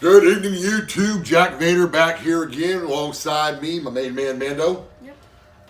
Good evening, YouTube. Jack Vader back here again alongside me, my main man, Mando. Yep.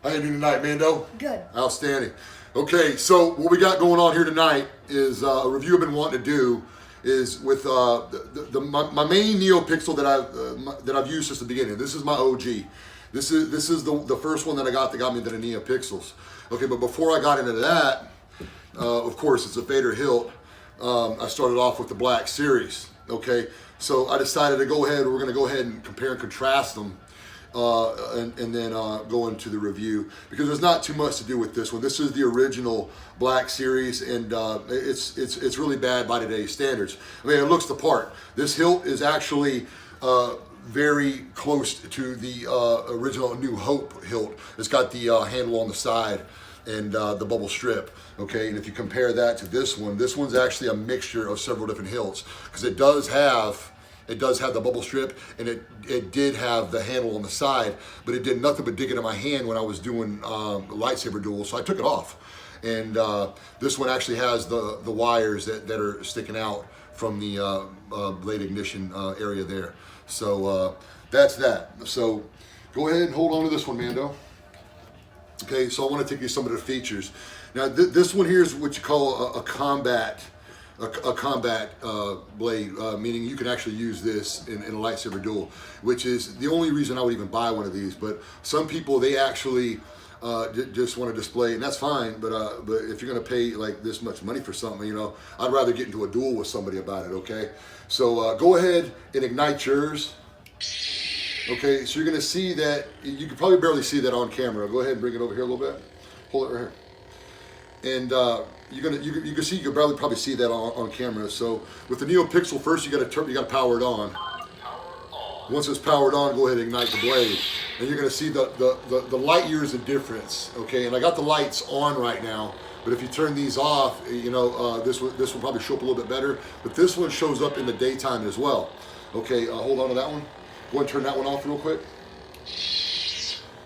How you doing tonight, Mando? Good. Outstanding. Okay, so what we got going on here tonight is a review I've been wanting to do is with my main neopixel that I've used since the beginning. This is my OG. This is the first one that got me into the neopixels. Okay, but before I got into that, of course, it's a Vader hilt. I started off with the Black Series. Okay, so I decided to go ahead. We're going to go ahead and compare and contrast them, and then go into the review because there's not too much to do with this one. This is the original Black Series, and it's really bad by today's standards. I mean, it looks the part. This hilt is actually very close to the original New Hope hilt. It's got the handle on the side and the bubble strip. Okay, and if you compare that to this one's actually a mixture of several different hilts because it does have the bubble strip, and it did have the handle on the side, but it did nothing but dig into my hand when I was doing the lightsaber duel, so I took it off. And this one actually has the wires that are sticking out from the blade ignition area there. So that's that. So go ahead and hold on to this one, Mando. Okay, so I want to take you some of the features. Now, this one here is what you call a combat blade, meaning you can actually use this in a lightsaber duel, which is the only reason I would even buy one of these. But some people, they actually just want to display, and that's fine. But if you're going to pay like this much money for something, you know, I'd rather get into a duel with somebody about it. Okay, so go ahead and ignite yours. Okay, so you're going to see that, you can probably barely see that on camera. Go ahead and bring it over here a little bit. Hold it right here. And you can probably see that on camera. So with the NeoPixel, first you got to power it on. Once it's powered on, go ahead and ignite the blade. And you're going to see the light years of difference. Okay, and I got the lights on right now. But if you turn these off, you know, this will probably show up a little bit better. But this one shows up in the daytime as well. Okay, hold on to that one. Go ahead and turn that one off real quick.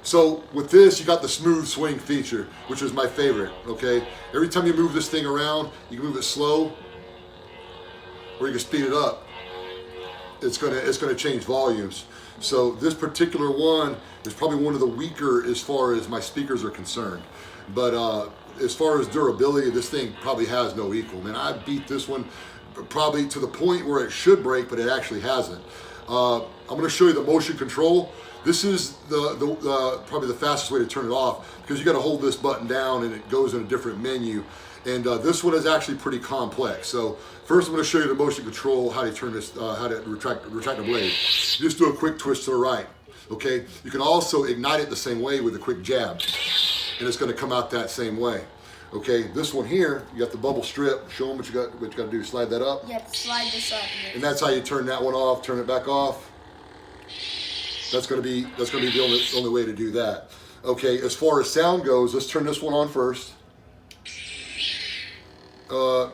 So with this, you got the smooth swing feature, which is my favorite, okay? Every time you move this thing around, you can move it slow, or you can speed it up. It's gonna change volumes. So this particular one is probably one of the weaker as far as my speakers are concerned. But as far as durability, this thing probably has no equal. Man, I beat this one probably to the point where it should break, but it actually hasn't. I'm going to show you the motion control. This is probably the fastest way to turn it off because you got to hold this button down and it goes in a different menu. And this one is actually pretty complex. So first I'm going to show you the motion control, how to turn this, how to retract the blade. Just do a quick twist to the right. Okay. You can also ignite it the same way with a quick jab, and it's going to come out that same way. Okay, this one here, you got the bubble strip. Show them what you got to do. Slide that up. Yep, slide this up. And that's how you turn that one off. Turn it back off. That's gonna be the only way to do that. Okay, as far as sound goes, let's turn this one on first. The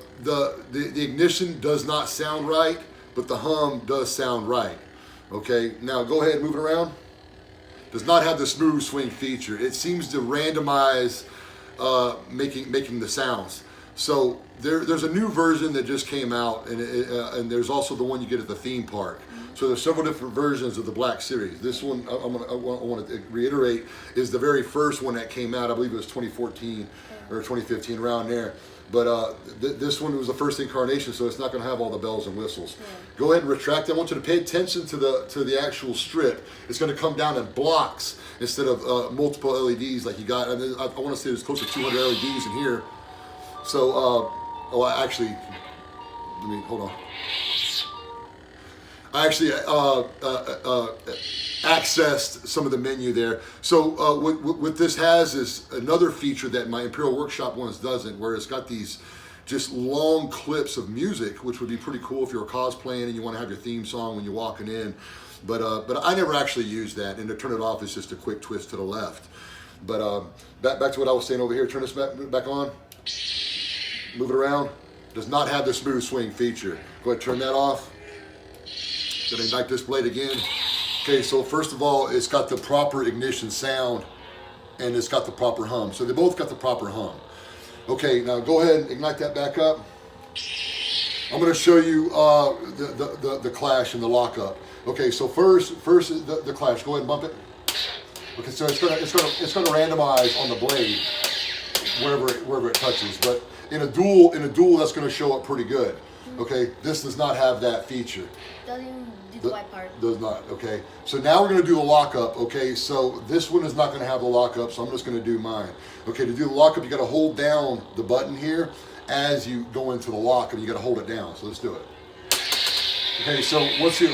ignition does not sound right, but the hum does sound right. Okay, now go ahead and move it around. Does not have the smooth swing feature. It seems to randomize making the sounds. So there's a new version that just came out, and there's also the one you get at the theme park. So there's several different versions of the Black Series. This one I want to reiterate is the very first one that came out. I believe it was 2014 or 2015, around there. But this one was the first incarnation, so it's not going to have all the bells and whistles. Yeah. Go ahead and retract it. I want you to pay attention to the actual strip. It's going to come down in blocks instead of multiple LEDs like you got. I want to say there's close to 200 LEDs in here. So, actually, hold on. I actually accessed some of the menu there. So what this has is another feature that my Imperial Workshop ones doesn't, where it's got these just long clips of music, which would be pretty cool if you're cosplaying and you want to have your theme song when you're walking in. But I never actually used that, and to turn it off is just a quick twist to the left. But back to what I was saying over here. Turn this back on. Move it around. Does not have the smooth swing feature. Go ahead and turn that off. Gonna ignite this blade again. Okay, so first of all, it's got the proper ignition sound, and it's got the proper hum. So they both got the proper hum. Okay, now go ahead and ignite that back up. I'm going to show you the clash and the lockup. Okay, so first the clash. Go ahead and bump it. Okay, so it's gonna randomize on the blade wherever it touches. But in a duel that's going to show up pretty good. Okay, this does not have that feature. Doesn't even do the white part. Does not. Okay, so now we're going to do the lockup. Okay, so this one is not going to have the lockup, so I'm just going to do mine. Okay, to do the lockup, you got to hold down the button here as you go into the lock, and you got to hold it down. So let's do it. Okay, so once you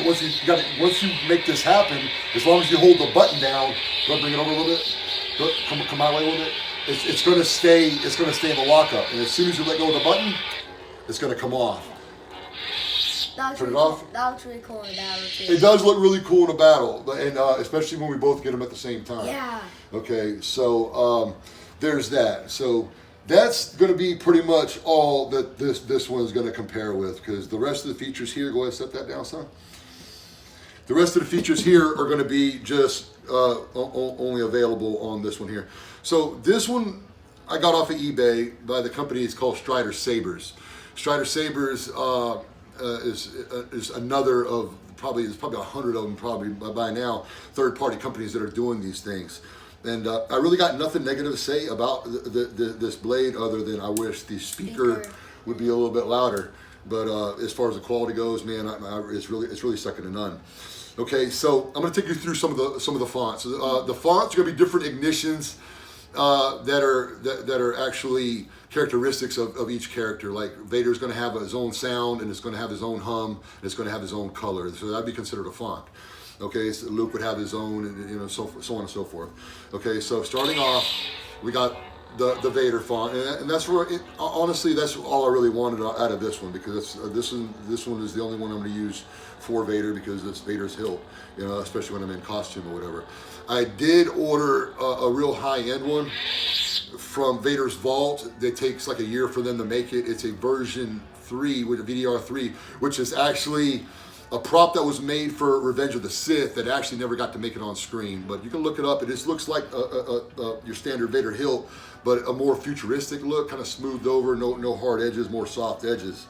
make this happen, as long as you hold the button down, go ahead, bring it over a little bit. Go, come my way a little bit. It's going to stay in the lockup, and as soon as you let go of the button, it's going to come off. Turn it off. That looks really cool in a battle too. It does look really cool in a battle, and especially when we both get them at the same time. Yeah. Okay, so there's that. So that's going to be pretty much all that this one is going to compare with, because the rest of the features here, go ahead and set that down, son. The rest of the features here are going to be just only available on this one here. So this one I got off of eBay by the company. It's called Strider Sabers. Strider Sabers is another of there's probably 100 of them probably by now, third-party companies that are doing these things. And I really got nothing negative to say about this blade, other than I wish the speaker would be a little bit louder. But as far as the quality goes, man, it's really second to none. Okay, so I'm going to take you through some of the fonts. The fonts are going to be different ignitions that are actually characteristics of each character. Like Vader's going to have his own sound, and it's going to have his own hum, and it's going to have his own color. So that'd be considered a font. Okay, so Luke would have his own, and so on and so forth. Okay, so starting off, we got the Vader font, and that's where honestly, that's all I really wanted out of this one, because this one is the only one I'm going to use for Vader, because it's Vader's hilt, especially when I'm in costume or whatever. I did order a real high-end one from Vader's Vault. It takes like a year for them to make it. It's a version 3 with a VDR3, which is actually a prop that was made for Revenge of the Sith that actually never got to make it on screen. But you can look it up. It just looks like your standard Vader hilt, but a more futuristic look, kind of smoothed over, no hard edges, more soft edges.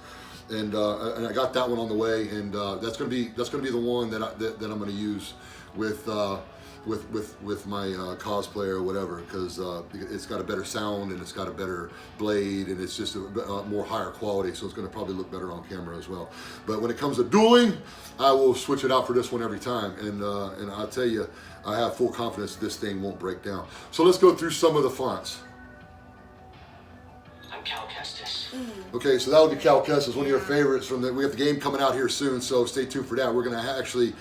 And I got that one on the way, and that's gonna be the one that I'm gonna use with my cosplay or whatever, because it's got a better sound, and it's got a better blade, and it's just a more higher quality, so it's going to probably look better on camera as well. But when it comes to dueling, I will switch it out for this one every time, and I'll tell you, I have full confidence this thing won't break down. So let's go through some of the fonts. I'm Cal Kestis. Okay, so that would be Cal Kestis, one of your favorites. We have the game coming out here soon, so stay tuned for that. We're going to actually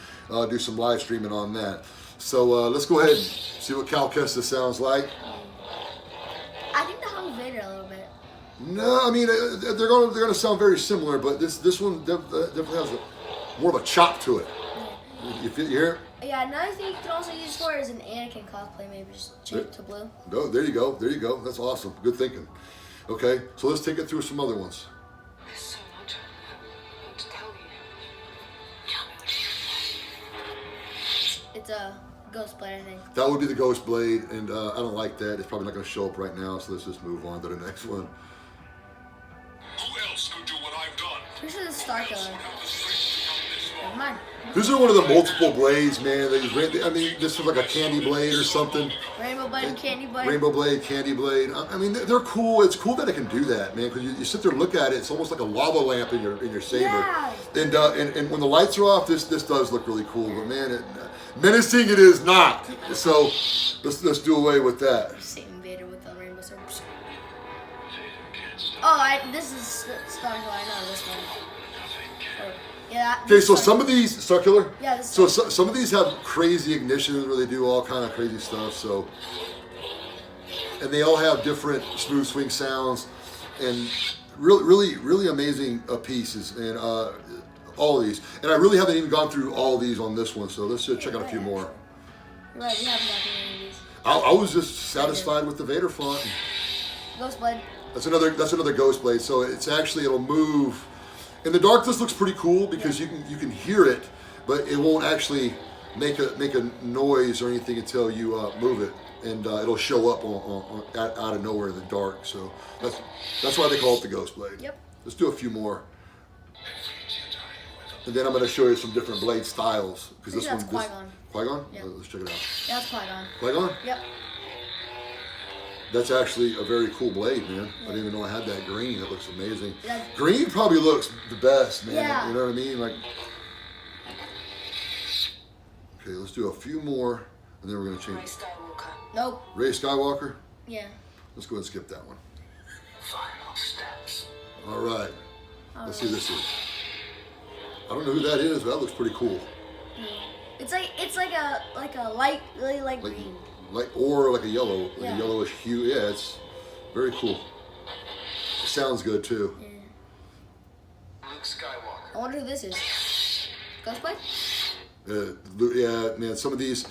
do some live streaming on that. So let's go ahead and see what Cal Kestis sounds like. I think the hum Vader a little bit. No, I mean they're gonna sound very similar, but this one definitely has more of a chop to it. You hear it? Yeah, another thing you can also use for is an Anakin cosplay, maybe just change it to blue. No, there you go. That's awesome. Good thinking. Okay, so let's take it through some other ones. There's so much I want to tell you. Tell me what you It's a Ghost Blade, I think. That would be the Ghost Blade, and I don't like that. It's probably not going to show up right now, so let's just move on to the next one. Who else could do what I've done? This is a Star Killer. Never mind. These are one of the multiple blades, man. I mean, this is like a candy blade or something. Rainbow Blade and Candy Blade. Rainbow Blade, Candy Blade. I mean, they're cool. It's cool that it can do that, man. Because you sit there and look at it, it's almost like a lava lamp in your saber. Yeah. And when the lights are off, this does look really cool. But man, menacing it is not. So let's do away with that. Same Vader with the rainbow sword. Oh, this is Star Killer. I know this one. Yeah. Okay, so some of these Star Killer. Yeah. So some of these have crazy ignitions where they do all kind of crazy stuff. So, and they all have different smooth swing sounds, and really amazing pieces, and all of these. And I really haven't even gone through all of these on this one. So let's check out a few more. You're right. We haven't gotten any of these. I was just satisfied with the Vader font. Ghost Blade. That's another Ghost Blade. So it'll move. In the dark, this looks pretty cool because you can hear it, but it won't actually make a noise or anything until you move it, and it'll show up out of nowhere in the dark. So that's why they call it the Ghost Blade. Yep. Let's do a few more. And then I'm going to show you some different blade styles. Because I think this one... that's Qui-Gon. Qui-Gon? Yeah. Let's check it out. Yeah, that's Qui-Gon. Qui-Gon? Yep. That's actually a very cool blade, man. I didn't even know I had that green. It looks amazing. Yeah. Green probably looks the best, man. Yeah. You know what I mean? Like, okay, let's do a few more, and then we're gonna change. Ray Skywalker. Nope. Ray Skywalker. Yeah. Let's go ahead and skip that one. Final steps. All right. Let's see who this is. I don't know who that is, but that looks pretty cool. It's like a light, really light Like, green. or like a yellow, like Yeah. a yellowish hue. Yeah, it's very cool. It sounds good too. Yeah. Luke Skywalker. I wonder who this is. Ghostblade? Yeah, man. Some of these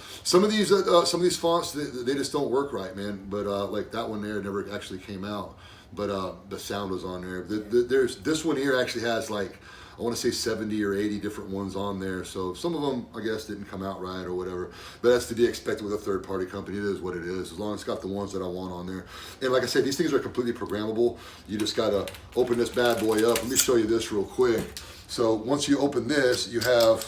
fonts, they just don't work right, man. But like that one there never actually came out. But the sound was on there. There's this one here actually has like, I want to say 70 or 80 different ones on there. So some of them, I guess, didn't come out right or whatever. But that's to be expected with a third-party company. It is what it is, as long as it's got the ones that I want on there. And like I said, these things are completely programmable. You just got to open this bad boy up. Let me show you this real quick. So once you open this, you have,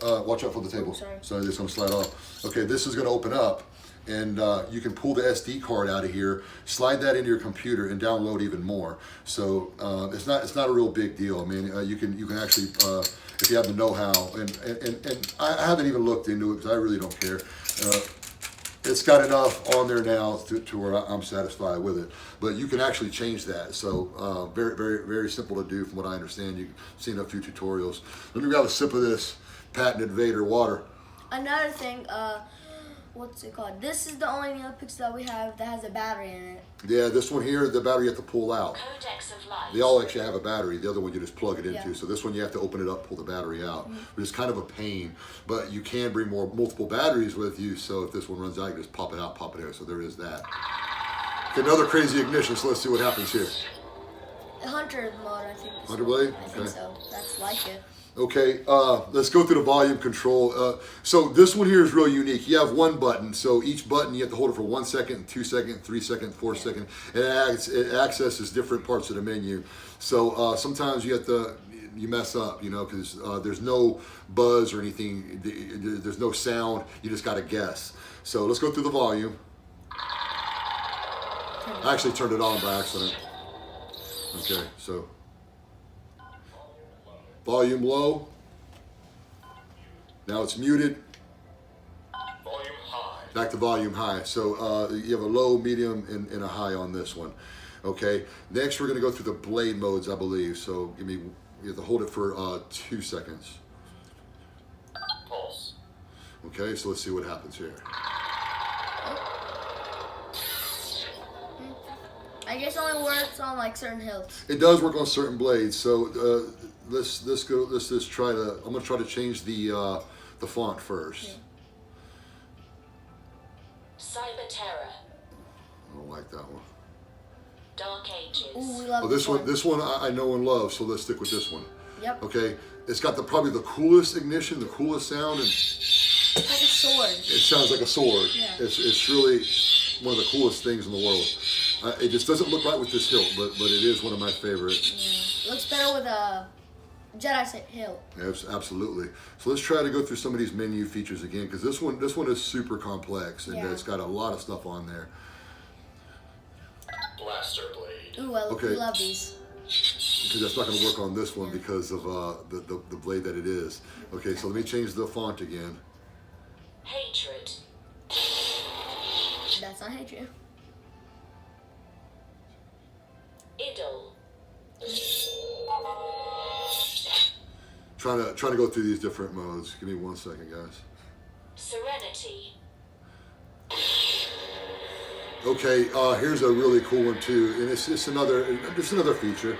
watch out for the table. Sorry, this is going to slide off. Okay, this is going to open up. And you can pull the SD card out of here, slide that into your computer, and download even more. So it's not a real big deal. I mean, you can actually, if you have the know-how, and I haven't even looked into it because I really don't care. It's got enough on there now to where I'm satisfied with it. But you can actually change that. So very, very, very simple to do from what I understand. You've seen a few tutorials. Let me grab a sip of this patented Vader water. Another thing, what's it called? This is the only neopixel that we have that has a battery in it. Yeah, this one here, the battery you have to pull out. Codex of Light. They all actually have a battery. The other one you just plug it into. Yeah. So this one you have to open it up, pull the battery out, which is kind of a pain. But you can bring multiple batteries with you. So if this one runs out, you just pop it out, pop it in. So there is that. Okay, another crazy ignition. So let's see what happens here. Hunter mode, I think. Hunter blade? I think Okay. so. That's like it. Okay, let's go through the volume control. So this one here is real unique. You have one button, so each button you have to hold it for 1 second, 2 seconds, 3 seconds, 4 seconds. It accesses different parts of the menu. So sometimes you mess up, you know, because there's no buzz or anything. There's no sound. You just got to guess. So let's go through the volume. I actually turned it on by accident. Okay, so. Volume low. Now it's muted. Volume high. Back to volume high. So you have a low, medium, and a high on this one. Okay. Next, we're going to go through the blade modes, I believe. So you have to hold it for 2 seconds. Pulse. Okay. So let's see what happens here. I guess it only works on like certain hilts. It does work on certain blades. So let's try to. I'm going to try to change the font first. Yeah. Cyber Terror. I don't like that one. Dark Ages. Ooh, we love Oh, this one. This one I know and love. So let's stick with this one. Yep. Okay. It's got probably the coolest ignition, the coolest sound, and It's like a sword. it sounds like a sword. Yeah. It's really one of the coolest things in the world. It just doesn't look right with this hilt, but it is one of my favorites. Yeah. It looks better with a Jedi hilt. Absolutely. So let's try to go through some of these menu features again, because this one is super complex, and Yeah. it's got a lot of stuff on there. Blaster blade. Ooh, Okay. we love these. Because that's not going to work on this one because of the blade that it is. Okay, so let me change the font again. Hatred. That's not hatred. Idol. Trying to go through these different modes. Give me 1 second, guys. Serenity. Okay, here's a really cool one too, and it's just another feature.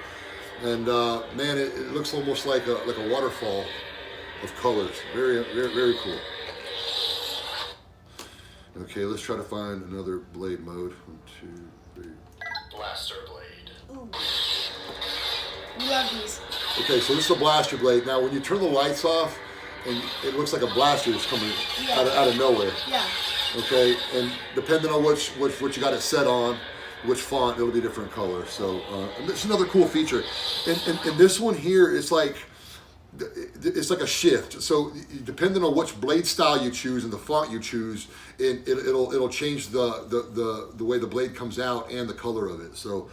And man, it looks almost like a waterfall of colors. Very, very, very cool. Okay, let's try to find another blade mode. 1, 2, 3. Blaster blade. Ooh. We love these. Okay, so this is the blaster blade. Now, when you turn the lights off, and it looks like a blaster is coming out of nowhere. Yeah. Okay, and depending on what you got it set on, which font, it'll be different color. So it's another cool feature. And this one here, it's like a shift. So depending on which blade style you choose and the font you choose, it'll change the way the blade comes out and the color of it. So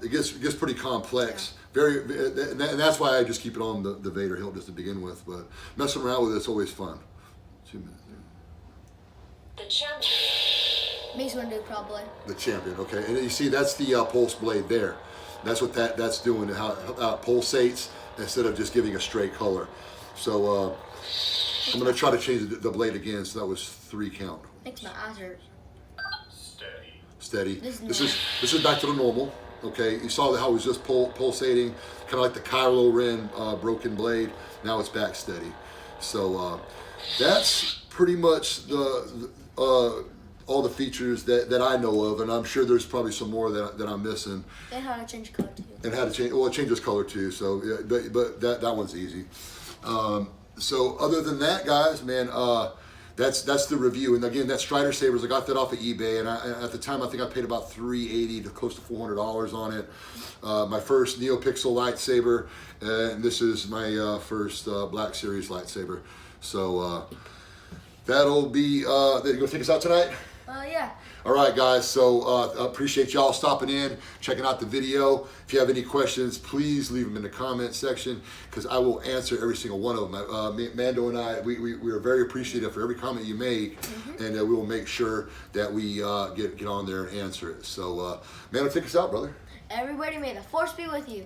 it gets pretty complex. And that's why I just keep it on the Vader hilt just to begin with. But messing around with it's always fun. 2 minutes. The champion. Makes one do probably. The champion, okay. And you see that's the pulse blade there. That's what that's doing, how it pulsates instead of just giving a straight color. So I'm gonna try to change the blade again. So that was 3 count. Makes my eyes hurt. Steady. This is back to the normal. Okay, you saw how it was just pulsating, kind of like the Kylo Ren broken blade. Now it's back steady. So that's pretty much all the features that I know of, and I'm sure there's probably some more that I'm missing. And how to change color too. And how to change, well, it changes color too. So, yeah, but that one's easy. So other than that, guys, man, that's the review. And again, that Strider Sabers, I got that off of eBay, and at the time I think I paid about $380 to close to $400 on it. My first NeoPixel lightsaber, and this is my first Black Series lightsaber. So that'll be. You gonna take us out tonight? Yeah. All right, guys, so appreciate y'all stopping in, checking out the video. If you have any questions, please leave them in the comment section because I will answer every single one of them. Mando and I, we are very appreciative for every comment you make, and we will make sure that we get on there and answer it. So, Mando, take us out, brother. Everybody, may the force be with you.